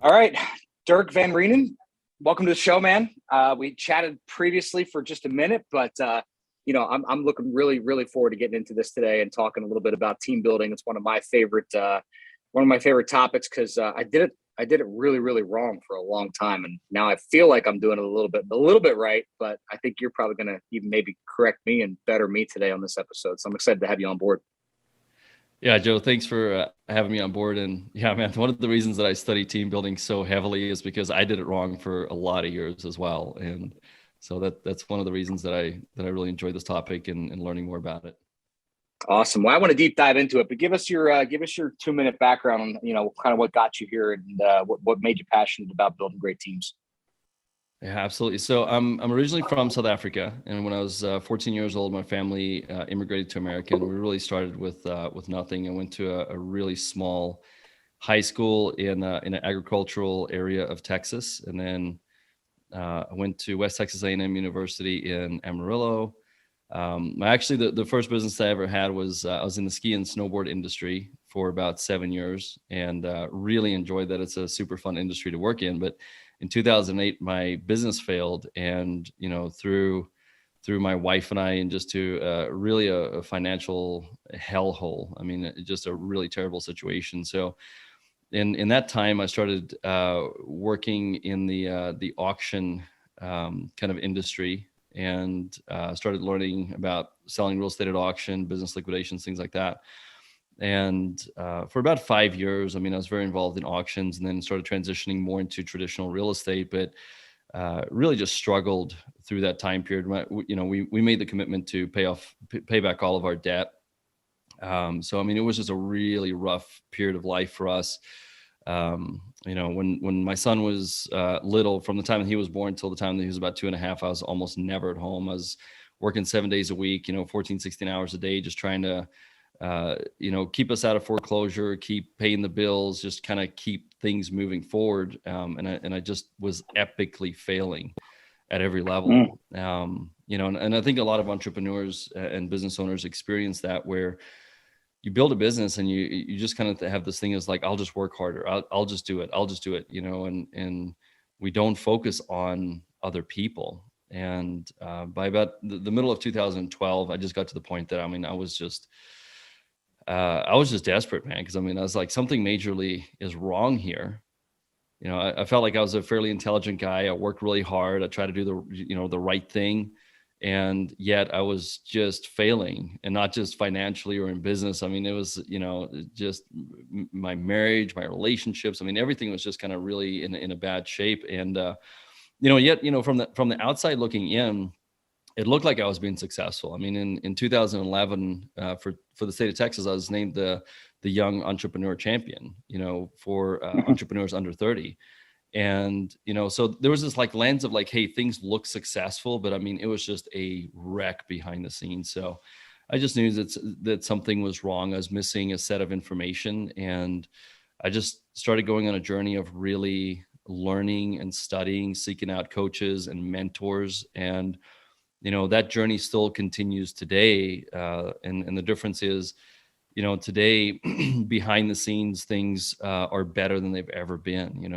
All right, Dirk van Reenen, welcome to the show, man. We chatted previously for just a minute, but I'm looking really forward to getting into this today and talking a little bit about team building. It's one of my favorite topics because I did it really wrong for a long time, and now I feel like I'm doing it a little bit right. But I think you're probably going to even maybe correct me and better me today on this episode. So I'm excited to have you on board. Yeah, Joe, thanks for having me on board. And yeah, man, one of the reasons that I study team building so heavily is because I did it wrong for a lot of years as well. And so that's one of the reasons that I really enjoy this topic and learning more about it. Awesome. Well, I want to deep dive into it, but give us your 2-minute background on kind of what got you here and what made you passionate about building great teams. Yeah, absolutely. So I'm originally from South Africa, and when I was 14 years old, my family immigrated to America, and we really started with nothing. I went to a really small high school in an agricultural area of Texas, and then I went to West Texas A&M University in Amarillo. Actually, the first business I ever had was I was in the ski and snowboard industry for about 7 years, and really enjoyed that. It's a super fun industry to work in, but in 2008, my business failed, and through my wife and I, and just to really a financial hellhole. I mean, just a really terrible situation. So, in that time, I started working in the auction kind of industry, and started learning about selling real estate at auction, business liquidations, things like that. And for about 5 years, I mean, I was very involved in auctions, and then started transitioning more into traditional real estate, but really just struggled through that time period. We made the commitment to pay back all of our debt. So, I mean, it was just a really rough period of life for us. When my son was little, from the time that he was born till the time that he was about 2.5, I was almost never at home. I was working 7 days a week, 14, 16 hours a day, just trying to keep us out of foreclosure, keep paying the bills, just kind of keep things moving forward. And I just was epically failing at every level. And I think a lot of entrepreneurs and business owners experience that, where you build a business and you just kind of have this thing is like, I'll just work harder. I'll just do it. And we don't focus on other people. And by about the middle of 2012, I just got to the point that, I mean, I was just desperate, man. Cause I mean, I was like, something majorly is wrong here. I felt like I was a fairly intelligent guy. I worked really hard. I tried to do the right thing. And yet I was just failing, and not just financially or in business. I mean, it was, just my marriage, my relationships. I mean, everything was just kind of really in a bad shape. And, yet, from the outside looking in, it looked like I was being successful. I mean, in 2011, for the state of Texas, I was named the Young Entrepreneur Champion, for entrepreneurs under 30. And, so there was this like lens of like, hey, things look successful, but I mean, it was just a wreck behind the scenes. So I just knew that something was wrong. I was missing a set of information, and I just started going on a journey of really learning and studying, seeking out coaches and mentors. And that journey still continues today. And the difference is, today behind the scenes, things are better than they've ever been.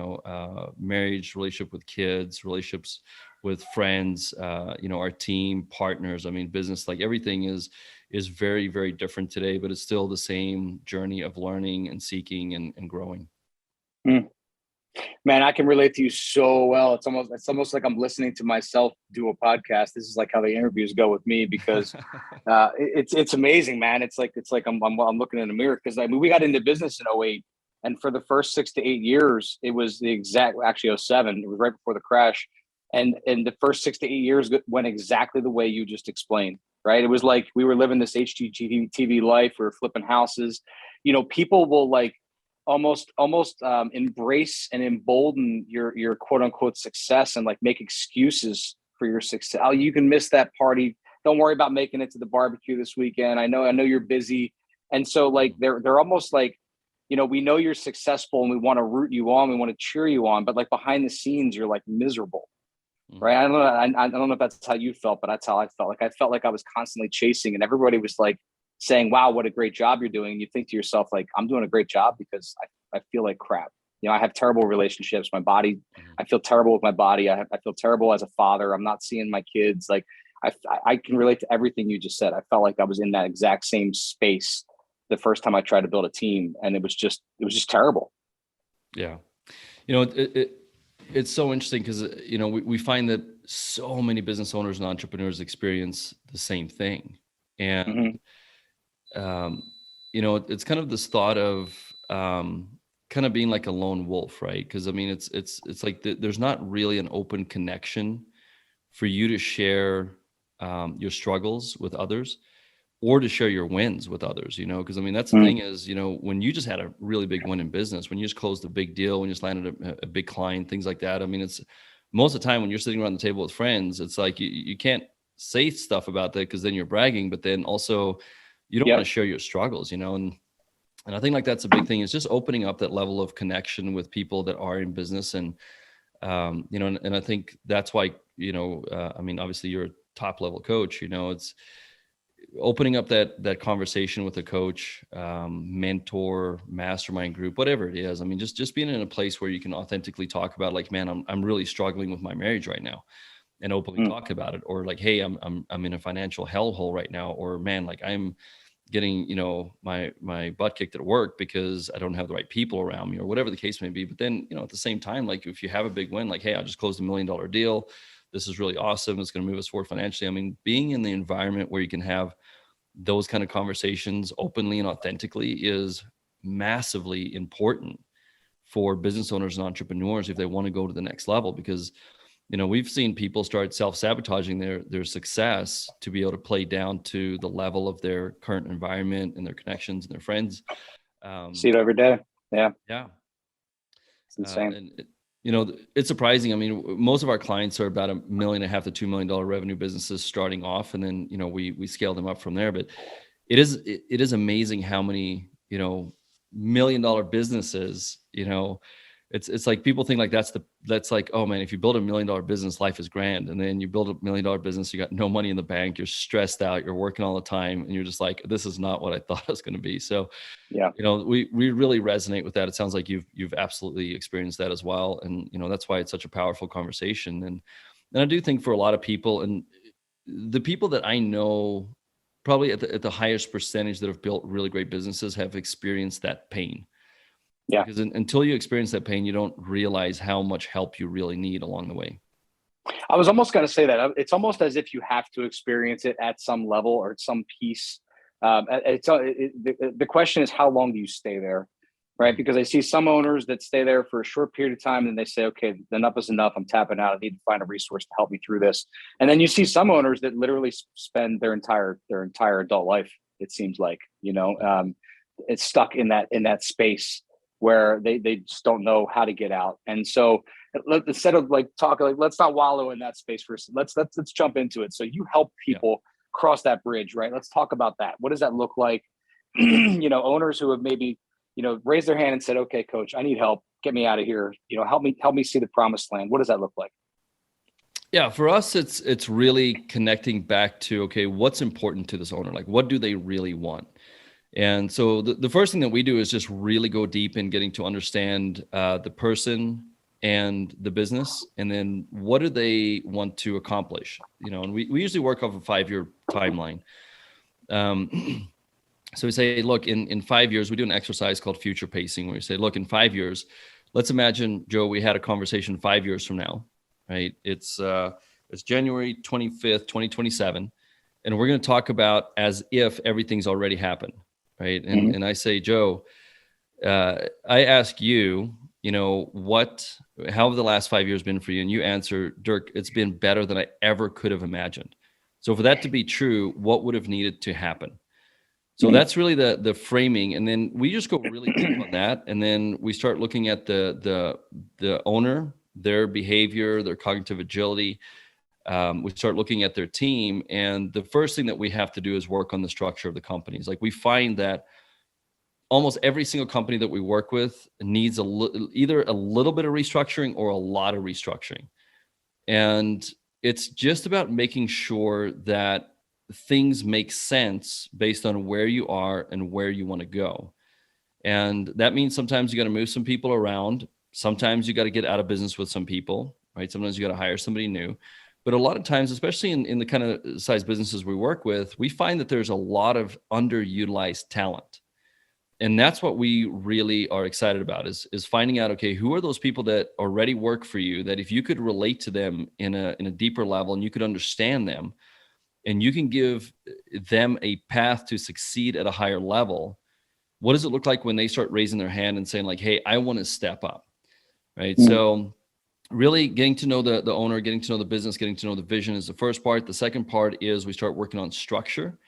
Marriage, relationship with kids, relationships with friends, our team, partners. I mean, business, like everything is very, very different today, but it's still the same journey of learning and seeking and growing. Man, I can relate to you so well. It's almost like I'm listening to myself do a podcast. This is like how the interviews go with me, because it's amazing, man. It's like I'm looking in the mirror, because I mean, we got into business in '08, and for the first 6 to 8 years, it was actually '07. It was right before the crash, and the first 6 to 8 years went exactly the way you just explained. Right? It was like we were living this HGTV life. We were flipping houses. People will like almost embrace and embolden your quote unquote success, and like make excuses for your success. Oh, you can miss that party. Don't worry about making it to the barbecue this weekend. I know you're busy. And so like they're almost like, we know you're successful and we want to root you on, we want to cheer you on, but like behind the scenes, you're like miserable. Right. I don't know if that's how you felt, but that's how I felt. Like I felt like I was constantly chasing, and everybody was like saying, wow, what a great job you're doing. And you think to yourself, like, I'm doing a great job because I feel like crap. I have terrible relationships. My body, I feel terrible with my body. I feel terrible as a father. I'm not seeing my kids. Like I can relate to everything you just said. I felt like I was in that exact same space the first time I tried to build a team, and it was just terrible. Yeah. It's so interesting because, we find that so many business owners and entrepreneurs experience the same thing. And, it's kind of this thought of kind of being like a lone wolf, right? Because, I mean, it's like there's not really an open connection for you to share your struggles with others, or to share your wins with others, because I mean, that's the thing is, when you just had a really big win in business, when you just closed a big deal, when you just landed a big client, things like that. I mean, it's most of the time when you're sitting around the table with friends, it's like you can't say stuff about that because then you're bragging, but then also you don't want to share your struggles, and I think like that's a big thing, is just opening up that level of connection with people that are in business. And, and I think that's why, I mean, obviously you're a top level coach, it's opening up that conversation with a coach, mentor, mastermind group, whatever it is. I mean, just being in a place where you can authentically talk about, like, man, I'm really struggling with my marriage right now, and openly talk about it. Or like, hey, I'm in a financial hellhole right now. Or, man, like, I'm getting, my butt kicked at work because I don't have the right people around me, or whatever the case may be. But then, at the same time, like, if you have a big win, like, hey, I just closed $1 million deal. This is really awesome. It's going to move us forward financially. I mean, being in the environment where you can have those kind of conversations openly and authentically is massively important for business owners and entrepreneurs if they want to go to the next level. Because, we've seen people start self-sabotaging their success to be able to play down to the level of their current environment and their connections and their friends. See it every day. Yeah. Yeah. It's insane. It's surprising. I mean, most of our clients are about $1.5 million to $2 million revenue businesses starting off. And then, we scale them up from there. But it is amazing how many, $1 million businesses, it's like people think like that's like, oh man, if you build $1 million business, life is grand. And then you build $1 million business, you got no money in the bank, you're stressed out, you're working all the time, and you're just like, this is not what I thought it was going to be. So, yeah, we really resonate with that. It sounds like you've absolutely experienced that as well. And, that's why it's such a powerful conversation. And I do think for a lot of people, and the people that I know probably at the highest percentage that have built really great businesses have experienced that pain. Yeah. Because until you experience that pain, you don't realize how much help you really need along the way. I was almost going to say that it's almost as if you have to experience it at some level or at some piece. The question is, how long do you stay there? Right. Because I see some owners that stay there for a short period of time and they say, okay, enough is enough. I'm tapping out. I need to find a resource to help me through this. And then you see some owners that literally spend their entire adult life, it seems like, it's stuck in that space where they just don't know how to get out. And so instead of like talking, like, let's not wallow in that space first. Let's jump into it. So you help people cross that bridge, right? Let's talk about that. What does that look like? Owners who have maybe, raised their hand and said, okay, coach, I need help. Get me out of here. Help me see the promised land. What does that look like? Yeah, for us, it's really connecting back to, okay, what's important to this owner? Like, what do they really want? And so the first thing that we do is just really go deep in getting to understand the person and the business, and then what do they want to accomplish? And we usually work off a 5-year timeline. So we say, look, in 5 years, we do an exercise called future pacing, where we say, look, in 5 years, let's imagine, Joe, we had a conversation 5 years from now, right? It's January 25th, 2027. And we're going to talk about as if everything's already happened. Right. And I say, Joe, I ask you, how have the last 5 years been for you? And you answer, Dirk, it's been better than I ever could have imagined. So for that to be true, what would have needed to happen? So that's really the framing. And then we just go really deep on that. And then we start looking at the owner, their behavior, their cognitive agility. We start looking at their team, and the first thing that we have to do is work on the structure of the companies. Like, we find that almost every single company that we work with needs either a little bit of restructuring or a lot of restructuring. And it's just about making sure that things make sense based on where you are and where you want to go. And that means sometimes you got to move some people around. Sometimes you got to get out of business with some people, right? Sometimes you got to hire somebody new. But a lot of times, especially in the kind of size businesses we work with, we find that there's a lot of underutilized talent. And that's what we really are excited about is finding out, okay, who are those people that already work for you, that if you could relate to them in a deeper level and you could understand them and you can give them a path to succeed at a higher level, what does it look like when they start raising their hand and saying like, hey, I want to step up, right? Mm-hmm. So really getting to know the owner, getting to know the business, getting to know the vision is the first part. The second part is we start working on structure.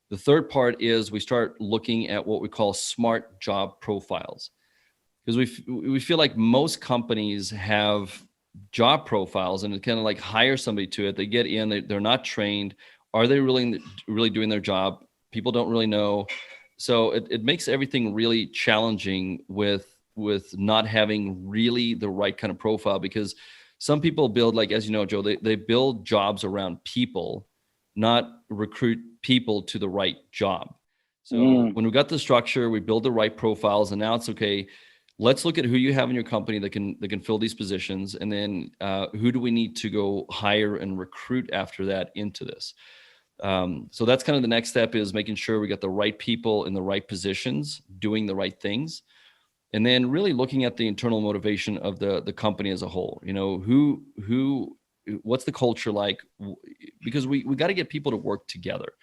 The third part is we start looking at what we call smart job profiles, because we feel like most companies have job profiles and it kind of like hire somebody to it. They get in, they're not trained. Are they really doing their job? People don't really know. So it makes everything really challenging with not having really the right kind of profile, because some people build, like, as you know, Joe, they build jobs around people, not recruit people to the right job. So when we got the structure, we build the right profiles, and now it's okay. Let's look at who you have in your company that can fill these positions, and then who do we need to go hire and recruit after that into this. So that's kind of the next step, is making sure we got the right people in the right positions, doing the right things, and then really looking at the internal motivation of the company as a whole. You know, what's the culture like? Because we got to get people to work together.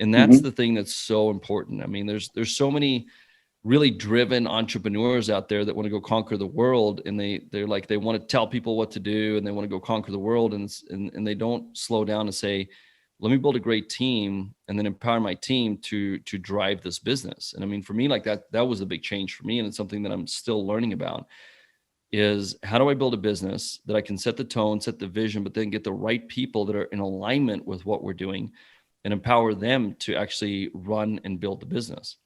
And that's the thing that's so important. I mean, there's so many really driven entrepreneurs out there that want to go conquer the world, and they're like, they want to tell people what to do and they want to go conquer the world, and they don't slow down and say, let me build a great team and then empower my team to drive this business. And I mean, for me, like that was a big change for me, and it's something that I'm still learning about, is how do I build a business that I can set the tone, set the vision, but then get the right people that are in alignment with what we're doing and empower them to actually run and build the business.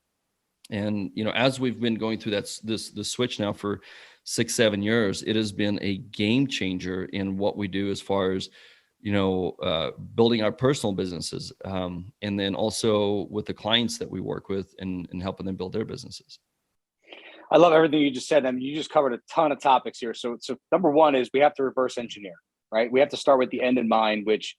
And, you know, as we've been going through this switch now for 6-7 years, it has been a game changer in what we do as far as, you know, building our personal businesses, and then also with the clients that we work with and helping them build their businesses. I love everything you just said. I mean, you just covered a ton of topics here. So number one is we have to reverse engineer, right? We have to start with the end in mind, which,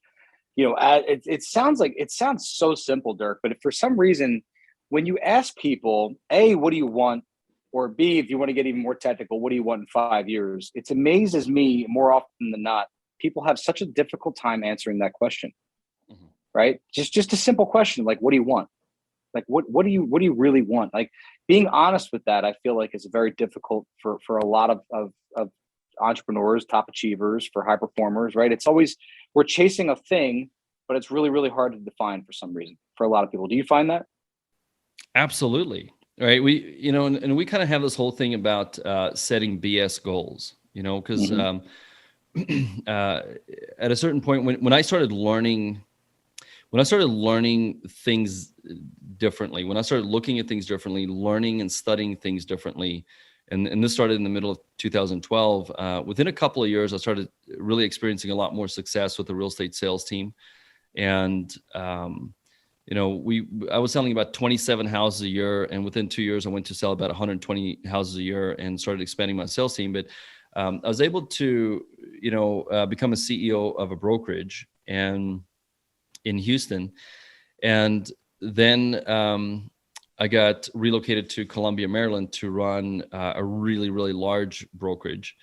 you know, it sounds so simple, Dirk, but if for some reason, when you ask people, A, what do you want? Or B, if you want to get even more technical, what do you want in 5 years? It amazes me more often than not, people have such a difficult time answering that question, right? Just a simple question, like, what do you want? Like, what do you really want? Like, being honest with that, I feel like is very difficult for a lot of entrepreneurs, top achievers, for high performers, right? It's always, we're chasing a thing, but it's really, really hard to define for some reason for a lot of people. Do you find that? Absolutely. Right. We, you know, and we kind of have this whole thing about setting BS goals, you know, because at a certain point when I started learning things differently, when I started looking at things differently, learning and studying things differently, and this started in the middle of 2012, within a couple of years, I started really experiencing a lot more success with the real estate sales team. And, you know, I was selling about 27 houses a year, and within 2 years, I went to sell about 120 houses a year and started expanding my sales team. But I was able to, you know, become a CEO of a brokerage and in Houston. And then I got relocated to Columbia, Maryland to run a really, really large brokerage.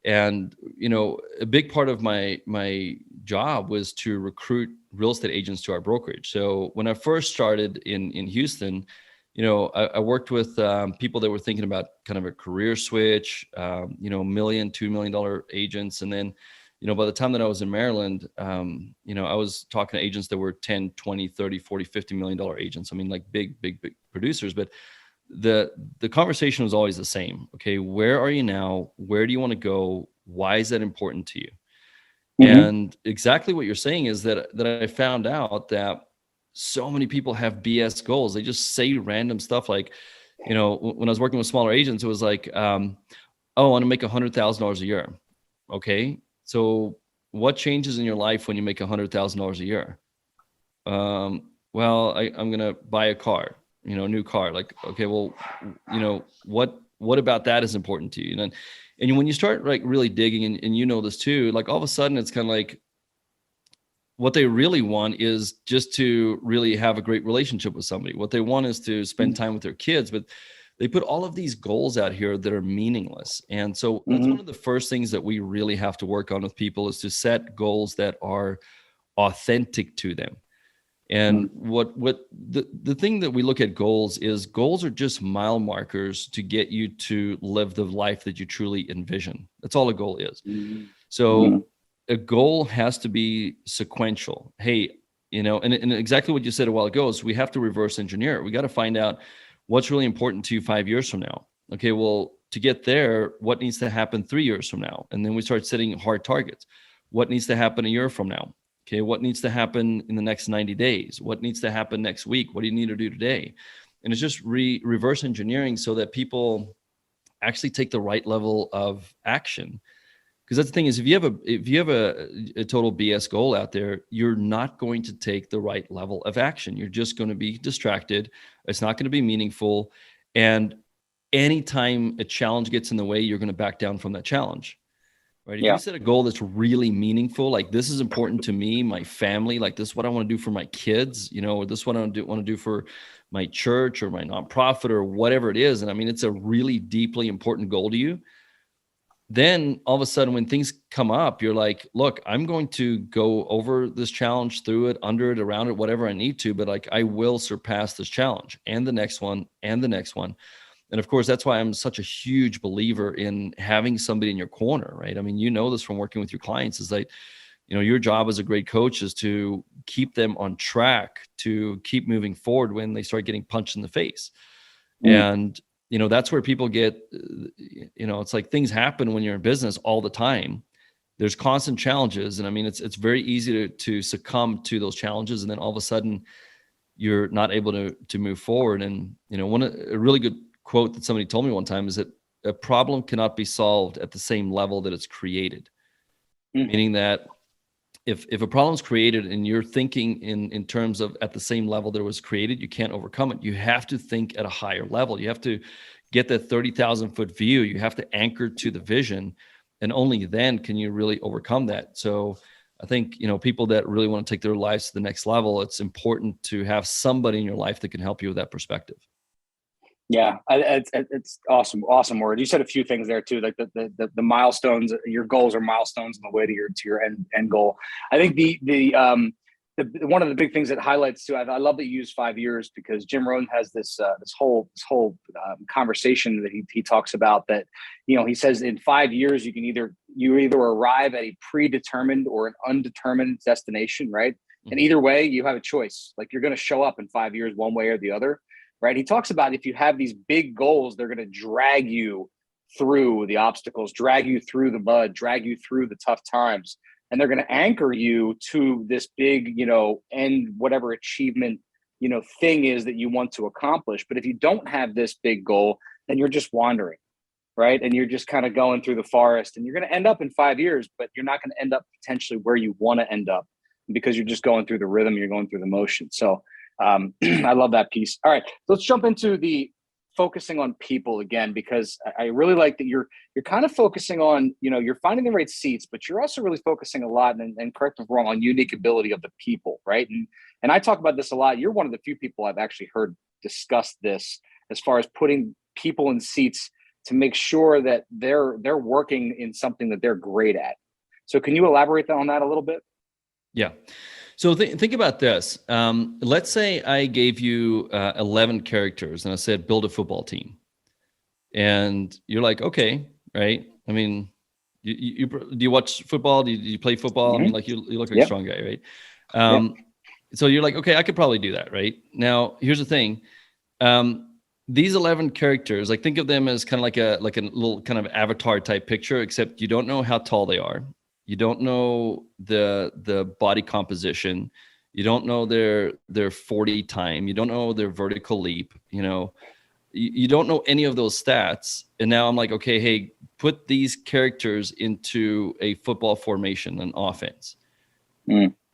And, you know, a big part of my job was to recruit real estate agents to our brokerage. So when I first started in Houston, you know, I worked with people that were thinking about kind of a career switch, you know, $1 million, $2 million agents. And then, you know, by the time that I was in Maryland, you know, I was talking to agents that were 10, 20, 30, 40, $50 million agents. I mean, like big producers. But the conversation was always the same. Okay, where are you now? Where do you want to go? Why is that important to you? And exactly what you're saying is that I found out that so many people have BS goals. They just say random stuff like, you know, when I was working with smaller agents, it was like, oh, I want to make $100,000 a year. Okay, so what changes in your life when you make $100,000 a year? Well, I'm going to buy a car. new car. Like, okay, well, what about that is important to you? And when you start like really digging, and this too, like all of a sudden it's kind of like what they really want is just to really have a great relationship with somebody. What they want is to spend time with their kids, but they put all of these goals out here that are meaningless. And so that's one of the first things that we really have to work on with people, is to set goals that are authentic to them. And what the thing that we look at goals are just mile markers to get you to live the life that you truly envision. That's all a goal is. So a goal has to be sequential. Hey, and exactly what you said a while ago is we have to reverse engineer. We got to find out what's really important to you 5 years from now. Okay, well, to get there, what needs to happen 3 years from now? And then we start setting hard targets. What needs to happen a year from now? Okay, what needs to happen in the next 90 days? What needs to happen next week? What do you need to do today? And it's just reverse engineering so that people actually take the right level of action. Because that's the thing is, if you have a total BS goal out there, you're not going to take the right level of action. You're just going to be distracted. It's not going to be meaningful. And anytime a challenge gets in the way, you're going to back down from that challenge. Right. If you set a goal that's really meaningful, like this is important to me, my family, like this is what I want to do for my kids, or this is what I want to do for my church or my nonprofit or whatever it is. And I mean, it's a really deeply important goal to you. Then all of a sudden, when things come up, you're like, look, I'm going to go over this challenge, through it, under it, around it, whatever I need to, but like I will surpass this challenge and the next one and the next one. And of course, that's why I'm such a huge believer in having somebody in your corner, right? I mean, this from working with your clients, is like, your job as a great coach is to keep them on track, to keep moving forward when they start getting punched in the face. And, that's where people get, it's like things happen when you're in business all the time. There's constant challenges. And I mean, it's very easy to succumb to those challenges. And then all of a sudden you're not able to move forward. And, a really good quote that somebody told me one time is that a problem cannot be solved at the same level that it's created. Meaning that if a problem is created and you're thinking in terms of at the same level that it was created, you can't overcome it. You have to think at a higher level. You have to get that 30,000 foot view. You have to anchor to the vision, and only then can you really overcome that. So I think, people that really want to take their lives to the next level, it's important to have somebody in your life that can help you with that perspective. Yeah, it's awesome word. You said a few things there too, like the milestones. Your goals are milestones on the way to your end goal. I think the one of the big things that highlights too. I love that you use 5 years, because Jim Rohn has this whole conversation that he talks about that. He says in 5 years you either arrive at a predetermined or an undetermined destination, right? And either way, you have a choice. Like you're going to show up in 5 years one way or the other. Right. He talks about if you have these big goals, they're going to drag you through the obstacles, drag you through the mud, drag you through the tough times. And they're going to anchor you to this big, end, whatever achievement, thing is that you want to accomplish. But if you don't have this big goal, then you're just wandering. Right. And you're just kind of going through the forest, and you're going to end up in 5 years, but you're not going to end up potentially where you want to end up, because you're just going through the rhythm. You're going through the motion. So I love that piece. All right, let's jump into the focusing on people again, because I really like that you're kind of focusing on, you're finding the right seats, but you're also really focusing a lot, and correct me if I'm wrong, on unique ability of the people, right? And I talk about this a lot. You're one of the few people I've actually heard discuss this, as far as putting people in seats to make sure that they're working in something that they're great at. So can you elaborate on that a little bit? Yeah. So think about this. Let's say I gave you 11 characters and I said, build a football team. And you're like, okay, right? I mean, do you watch football? Do you play football? I mean, like you look like a strong guy, right? So you're like, okay, I could probably do that, right? Now, here's the thing. These 11 characters, like think of them as kind of like a little kind of avatar type picture, except you don't know how tall they are. You don't know the body composition. You don't know their 40 time. You don't know their vertical leap. You don't know any of those stats. And now I'm like, okay, hey, put these characters into a football formation, an offense.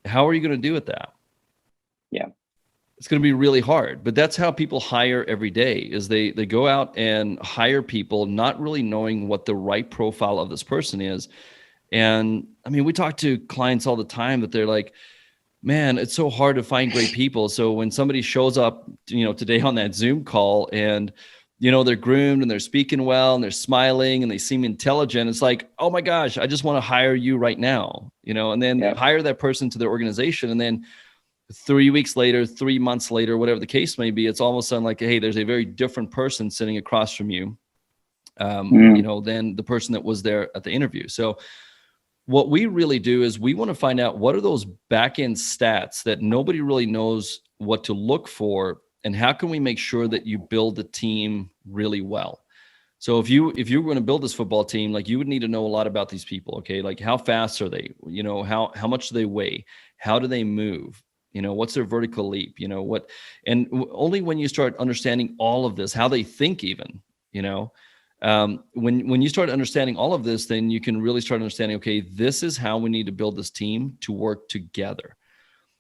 How are you going to do with that? Yeah. it's going to be really hard. But that's how people hire every day, is they go out and hire people not really knowing what the right profile of this person is. And I mean, we talk to clients all the time that they're like, man, it's so hard to find great people. So when somebody shows up, today on that Zoom call and, they're groomed and they're speaking well and they're smiling and they seem intelligent, it's like, oh my gosh, I just want to hire you right now, and then hire that person to their organization. And then 3 weeks later, 3 months later, whatever the case may be, it's almost like, hey, there's a very different person sitting across from you, than the person that was there at the interview. So what we really do is we want to find out what are those back-end stats that nobody really knows what to look for, and how can we make sure that you build the team really well. So if you were going to build this football team, like, you would need to know a lot about these people. Okay, like, how fast are they? How much do they weigh? How do they move? What's their vertical leap? And only when you start understanding all of this, how they think, even, when you start understanding all of this, then you can really start understanding, okay, this is how we need to build this team to work together.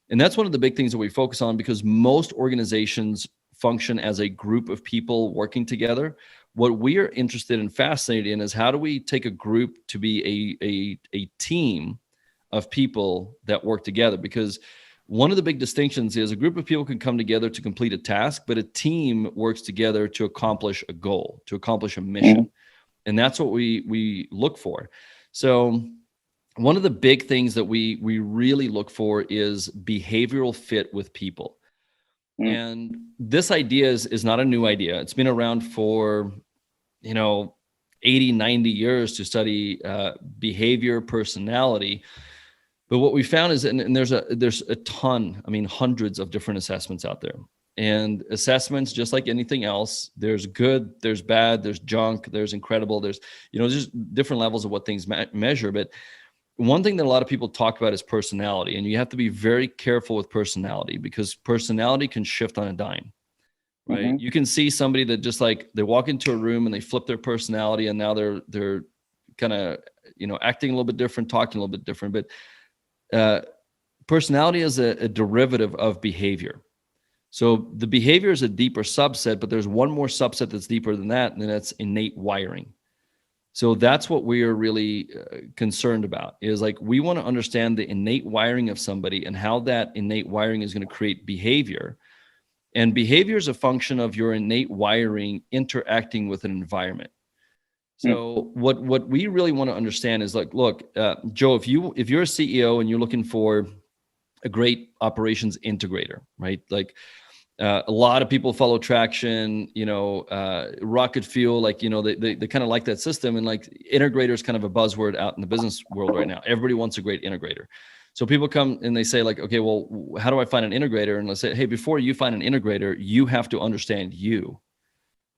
And that's one of the big things that we focus on, because most organizations function as a group of people working together. What we are interested and fascinated in is, how do we take a group to be a team of people that work together? Because one of the big distinctions is, a group of people can come together to complete a task, but a team works together to accomplish a goal, to accomplish a mission. And that's what we look for. So one of the big things that we really look for is behavioral fit with people. And this idea is not a new idea. It's been around for, 80, 90 years to study behavior, personality. But what we found is, and there's a ton, hundreds of different assessments out there. And assessments, just like anything else, there's good, there's bad, there's junk, there's incredible, there's, just different levels of what things measure. But one thing that a lot of people talk about is personality. And you have to be very careful with personality, because personality can shift on a dime, right? You can see somebody that just, like, they walk into a room and they flip their personality, and now they're kind of, acting a little bit different, talking a little bit different. But personality is a derivative of behavior. So the behavior is a deeper subset, but there's one more subset that's deeper than that, and that's innate wiring. So that's what we are really concerned about, is, like, we want to understand the innate wiring of somebody and how that innate wiring is going to create behavior. And behavior is a function of your innate wiring interacting with an environment. So what we really want to understand is, like, look, Joe, if you're a CEO and you're looking for a great operations integrator, right? Like, a lot of people follow Traction, Rocket Fuel, like, they kind of like that system. And, like, integrator is kind of a buzzword out in the business world right now. Everybody wants a great integrator. So people come and they say, like, okay, well, how do I find an integrator? And let's say, hey, before you find an integrator, you have to understand you.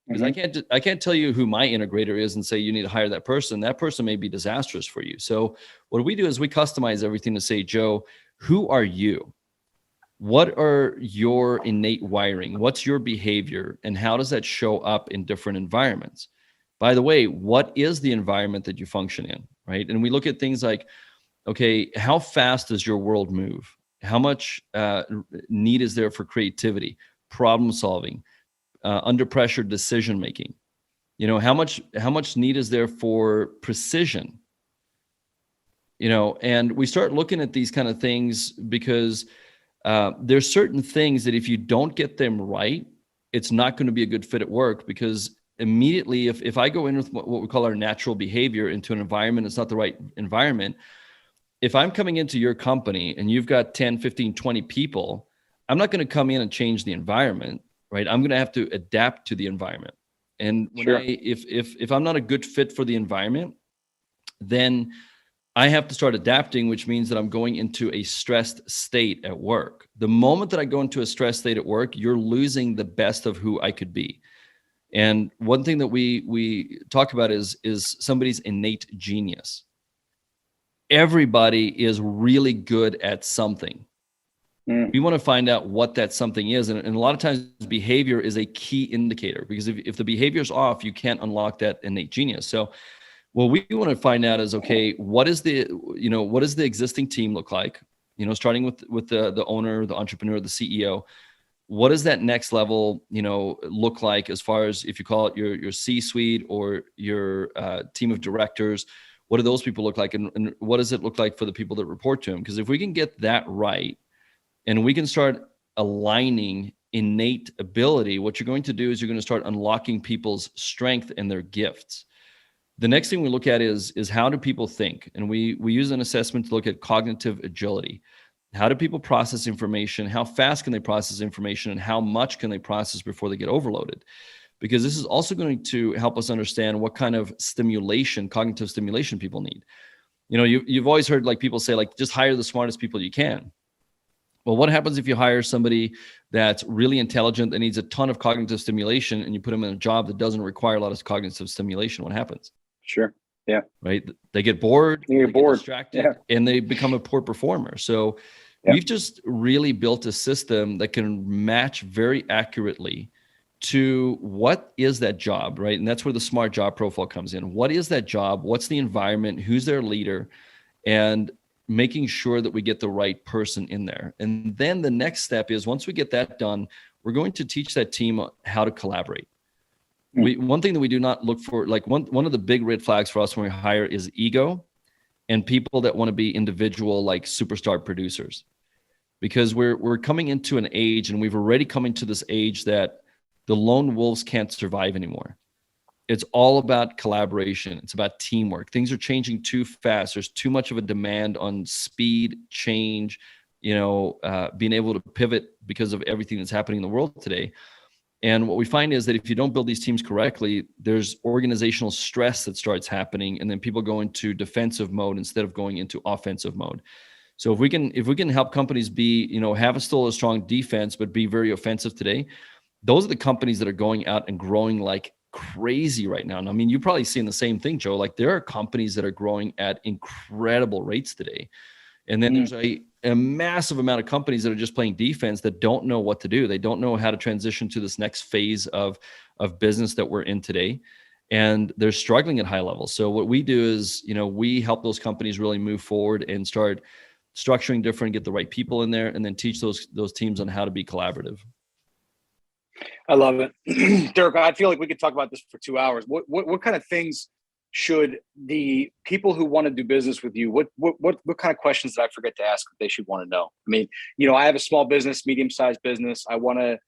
Because I can't tell you who my integrator is and say you need to hire that person. That person may be disastrous for you. So what we do is we customize everything to say, Joe, who are you? What are your innate wiring? What's your behavior? And how does that show up in different environments? By the way, what is the environment that you function in, right? And we look at things like, okay, how fast does your world move? How much need is there for creativity, problem solving, under pressure decision making? How much need is there for precision? And we start looking at these kind of things, because there's certain things that if you don't get them right, it's not going to be a good fit at work. Because immediately, if I go in with what we call our natural behavior into an environment, it's not the right environment. If I'm coming into your company and you've got 10, 15, 20 people, I'm not going to come in and change the environment, right? I'm going to have to adapt to the environment. And when if I'm not a good fit for the environment, then I have to start adapting, which means that I'm going into a stressed state at work. The moment that I go into a stressed state at work, you're losing the best of who I could be. And one thing that we talk about is somebody's innate genius. Everybody is really good at something. We want to find out what that something is. And a lot of times behavior is a key indicator, because if the behavior is off, you can't unlock that innate genius. So what we want to find out is, okay, what does the existing team look like? Starting with the owner, the entrepreneur, the CEO. what does that next level, look like, as far as, if you call it your C-suite or your team of directors? What do those people look like, and what does it look like for the people that report to them? Because if we can get that right, and we can start aligning innate ability, what you're going to do is you're going to start unlocking people's strength and their gifts. The next thing we look at is how do people think? And we use an assessment to look at cognitive agility. How do people process information? How fast can they process information? And how much can they process before they get overloaded? Because this is also going to help us understand what kind of stimulation, cognitive stimulation, people need. You've always heard, like, people say, like, just hire the smartest people you can. Well, what happens if you hire somebody that's really intelligent, that needs a ton of cognitive stimulation, and you put them in a job that doesn't require a lot of cognitive stimulation? What happens? Sure. Yeah. Right. They get bored, they get distracted, and they become a poor performer. So we've just really built a system that can match very accurately to what is that job, right? And that's where the smart job profile comes in. What is that job? What's the environment? Who's their leader? And making sure that we get the right person in there. And then the next step is, once we get that done, we're going to teach that team how to collaborate. One thing that we do not look for, like one of the big red flags for us when we hire, is ego and people that want to be individual, like superstar producers. Because we're coming into an age, and we've already come into this age, that the lone wolves can't survive anymore. It's all about collaboration. It's about teamwork. Things are changing too fast. There's too much of a demand on speed, change, being able to pivot because of everything that's happening in the world today. And what we find is that if you don't build these teams correctly, there's organizational stress that starts happening, and then people go into defensive mode instead of going into offensive mode. So if we can help companies be, have still a strong defense, but be very offensive today, those are the companies that are going out and growing like crazy right now. And I mean, you've probably seen the same thing, Joe. Like, there are companies that are growing at incredible rates today. And then there's a massive amount of companies that are just playing defense, that don't know what to do. They don't know how to transition to this next phase of business that we're in today. And they're struggling at high levels. So what we do is, we help those companies really move forward and start structuring different, get the right people in there, and then teach those teams on how to be collaborative. I love it. Dirk, I feel like we could talk about this for 2 hours. What kind of things should the people who want to do business with you, what kind of questions did I forget to ask that they should want to know? I mean, I have a small business, medium-sized business. I want to,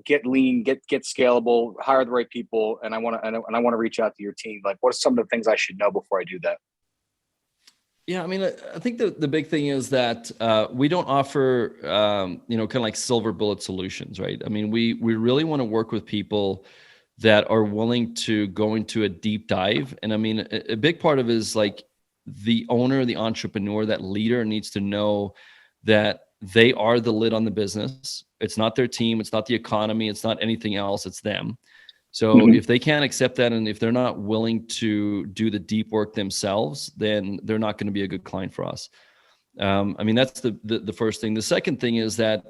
get lean, get scalable, hire the right people, and I want to reach out to your team. Like, what are some of the things I should know before I do that? Yeah, I mean, I think the big thing is that we don't offer, kind of like silver bullet solutions, right? I mean, we really want to work with people that are willing to go into a deep dive. And I mean, a big part of it is, like, the owner, the entrepreneur, that leader needs to know that they are the lid on the business. It's not their team. It's not the economy. It's not anything else. It's them. So if they can't accept that, and if they're not willing to do the deep work themselves, then they're not going to be a good client for us. I mean, that's the first thing. The second thing is that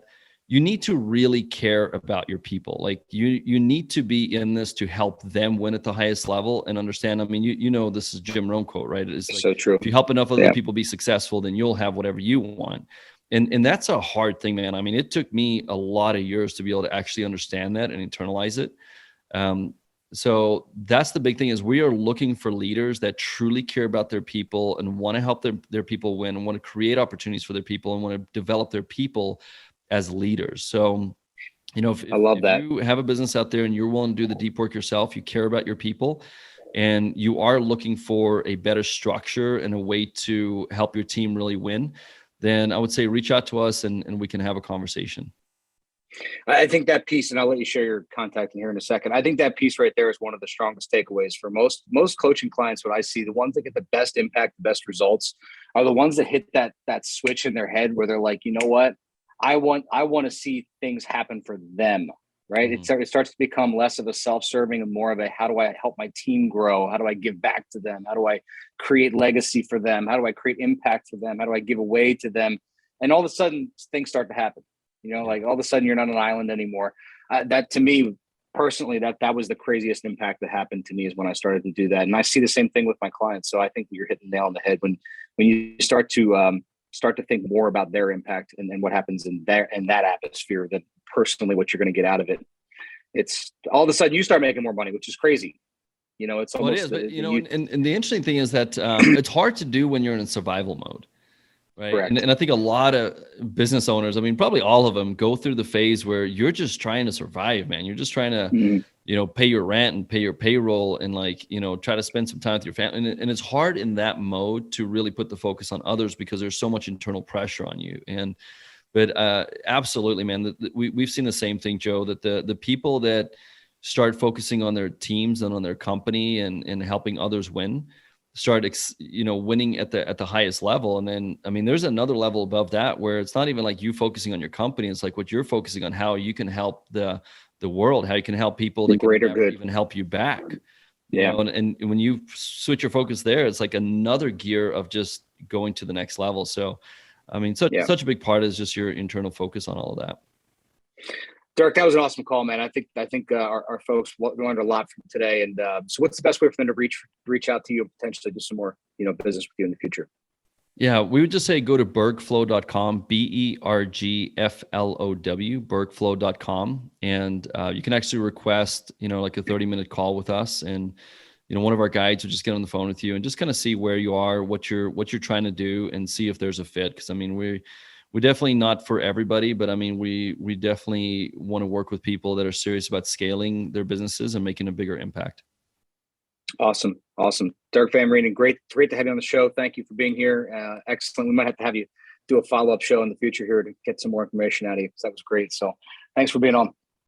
you need to really care about your people. Like, you need to be in this to help them win at the highest level and understand. I mean, this is Jim Rohn quote, right? It's like, so true. If you help enough other people be successful, then you'll have whatever you want. And that's a hard thing, man. I mean, it took me a lot of years to be able to actually understand that and internalize it. So that's the big thing, is we are looking for leaders that truly care about their people and want to help their people win, and want to create opportunities for their people, and want to develop their people as leaders. So, if you have a business out there and you're willing to do the deep work yourself, you care about your people, and you are looking for a better structure and a way to help your team really win, then I would say reach out to us and we can have a conversation. I think that piece, and I'll let you share your contact in here in a second. I think that piece right there is one of the strongest takeaways for most coaching clients. What I see, the ones that get the best impact, the best results, are the ones that hit that switch in their head where they're like, you know what, I want to see things happen for them, right? Mm-hmm. It starts to become less of a self-serving and more of a, how do I help my team grow? How do I give back to them? How do I create legacy for them? How do I create impact for them? How do I give away to them? And all of a sudden, things start to happen. Like, all of a sudden you're not an island anymore. That, to me personally, that was the craziest impact that happened to me, is when I started to do that. And I see the same thing with my clients. So I think you're hitting the nail on the head when you start to think more about their impact and what happens in that atmosphere, that personally what you're going to get out of it. It's all of a sudden you start making more money, which is crazy. It's almost, it is, but and the interesting thing is that it's hard to do when you're in survival mode. Right. And I think a lot of business owners, I mean, probably all of them go through the phase where you're just trying to survive, man. You're just trying to, pay your rent and pay your payroll and try to spend some time with your family. And it's hard in that mode to really put the focus on others because there's so much internal pressure on you. But absolutely, man, we've seen the same thing, Joe, that the people that start focusing on their teams and on their company and helping others win, start winning at the highest level. And then, I mean, there's another level above that where it's not even like you focusing on your company. It's like what you're focusing on, how you can help the world, how you can help people that greater can good, even help you back. Yeah. And when you switch your focus there, it's like another gear of just going to the next level. So, I mean, such a big part is just your internal focus on all of that. Dirk, that was an awesome call, man. I think our folks learned a lot from today. And so what's the best way for them to reach out to you and potentially do some more, business with you in the future? Yeah, we would just say go to BERGflow.com, BERGFLOW, BERGflow.com. And you can actually request, like a 30-minute call with us. And, one of our guides will just get on the phone with you and just kind of see where you are, what you're trying to do, and see if there's a fit. Because, I mean, we're definitely not for everybody, but I mean, we definitely want to work with people that are serious about scaling their businesses and making a bigger impact. Awesome. Dirk van Reenen, great to have you on the show. Thank you for being here. Excellent. We might have you do a follow-up show in the future here to get some more information out of you. That was great. So thanks for being on.